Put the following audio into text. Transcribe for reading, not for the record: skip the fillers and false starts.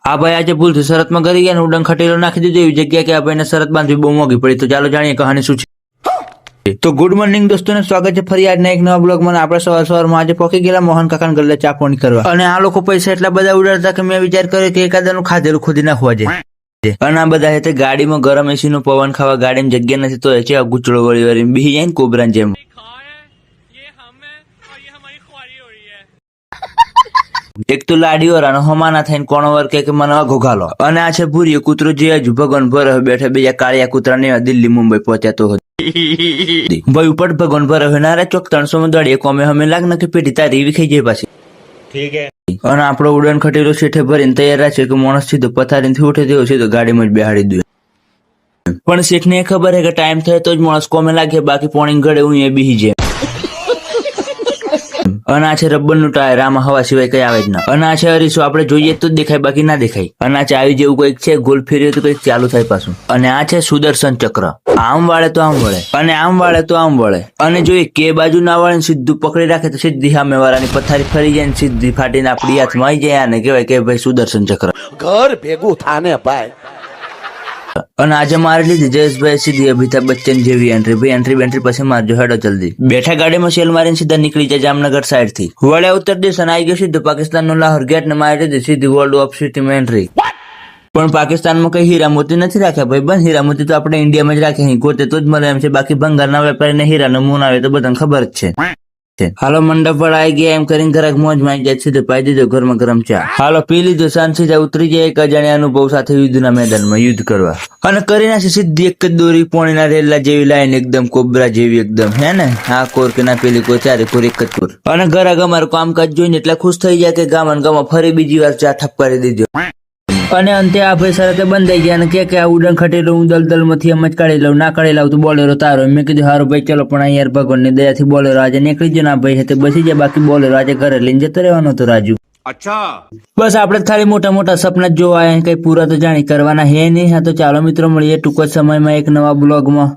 આ ભાઈ આજે ભૂલથી શરતમાં કરી ગયા ને ઉડન ખટેલો નાખી દીધો એવી જગ્યા કે આ ભાઈને શરત બાંધવી બહુ મોંઘી પડી. તો ચાલો જાણીએ કહાની શું છે. તો ગુડ મોર્નિંગ દોસ્તોને સ્વાગત છે ફરી આજના એક નવા બ્લોગમાં. આપણે સવારમાં આજે પહોંચી ગયેલા મોહન કાકાના ગલ્લે ચા પાણી કરવા, અને આ લોકો પૈસા એટલા બધા ઉડાડતા કે મેં વિચાર કર્યો કે એકાદાનું ખાધેલું ખોદી નાખવા જાય. અને આ બધા તે ગાડીમાં ગરમ એસી નું પવન ખાવા ગાડીમાં જગ્યા નથી તો છે ગુચડો વળી વળી બી જાય ને કોબરા જેમ. એક તો લાડી વાળાનો હમાના થઈને કોણ વર કે મને ઘોઘાલો, અને આ છે ભૂરી કૂતરો જે હજુ ભગવાન ભર બેઠા બીજા કાળિયા કૂતરા ને દિલ્હી મુંબઈ પહોંચ્યા તો ભાઈ ઉપર ભગવાન ભર ના રે ચોક 300 માં દોડીએ કોમે હમે લાગ ને કે પેઢી તારી એવી ખાઈ જાય પાછી. ઠીક હે. અને આપણો ઉડન ખટેલો શેઠે ભરીને તૈયાર રાખે કે માણસ સીધો પથારીથી ઉઠે તેવો સીધો ગાડીમાં જ બેહાડી દે. પણ શેઠને ખબર હે કે ટાઈમ થાય તો જ માણસ કોમે લાગે, બાકી પોણી ગળે હું એ બીહી જાય. અને આ છે રબર નું ટાયર, આમાં હવા સિવાય કઈ આવે જ ના. અને આ છે અરીસો, આપણે જોઈએ તો જ દેખાય બાકી ના દેખાય. અને આ ચાવી જેવું કઈક છે, ગોલ ફેરવે તો કઈક ચાલુ થાય પાછું. અને આ છે સુદર્શન ચક્ર, આમ વાળે તો આમ વળે અને આમ વાળે તો આમ વળે. અને જો કે બાજુ ના વળે ને સીધું પકડી રાખે તો સીધી સામે વાળાની પથારી ફરી જાય ને સીધી ફાટીને આપણી હાથમાં આવી જાય. આને કહેવાય કે ભાઈ સુદર્શન ચક્ર. ઘર ભેગું થાને ભાઈ. અને આજે મારી લીધી જયેશભાઈ સીધી અમિતાભ બચ્ચન જેવી એન્ટ્રી. ભાઈ એન્ટ્રી બેન્ટ્રી પછી મારજો, હેડો જલ્દી. બેઠા ગાડીમાં સેલ મારીને સીધા નીકળી જાય જામનગર સાઈડ થી. વળ્યા ઉત્તર દિશા આવી ગયો સીધો પાકિસ્તાન નો લાહોર ગેટ ને મારી દીધી સીધી વર્લ્ડ ઓફ સિટીમાં એન્ટ્રી. પણ પાકિસ્તાનમાં કઈ હીરા મોતી નથી રાખ્યા ભાઈ, બંધ હીરા મોતી તો આપણે ઇન્ડિયામાં જ રાખે, ગોતે તો જ મળે એમ છે. બાકી ભંગારના વેપારીને હીરાનો મૂન આવે તો બધાને ખબર જ છે. હાલો મંડપ પર આવી ગયા એમ કરીને ઘરાક મોજ માં જાય, સીધો પાઈ દીધો ગરમા ગરમ ચા. હાલો પી લીધો, શાંતિ જાય ઉતરી જાય એક અજાણ્યા અનુભવ સાથે યુદ્ધના મેદાનમાં યુદ્ધ કરવા. અને કરી નાખી સીધી એક જ દોરી પોણીના રેલા જેવી લાઈન, એકદમ કોબરા જેવી એકદમ, હે ને. આ કોર કે ના પેલી કોઈ ચારે કોર એક જ કોર. અને ઘરાક અમારું કામકાજ જોઈને એટલા ખુશ થઈ જાય કે ગામન ગામમાં ફરી બીજી વાર ચા ઠપકારી દીધો. અને અંતે આ ભાઈ શરતે બંધાઈ ગયા અને કે આ ઉડન ખટેલું હું દલદલ માંથી એમ જ કાઢી લઉં, ના કાઢી લાવ તો બોલેરો તારો. મેં કીધું હારું ભાઈ ચલો, પણ યાર ભગવાન ની દયાથી બોલેરો આજે નીકળી ગયો. ના ભાઈ તે બસી જાય, બાકી બોલેરો આજે ઘરે લઈને જતો રહેવાનો હતો રાજુ. અચ્છા બસ આપણે ખાલી મોટા મોટા સપના જ જોવા, કઈ પૂરા તો જાણી કરવાના હે નહીં. હા તો ચાલો મિત્રો મળીએ ટૂંક જ સમયમાં એક નવા બ્લોગમાં.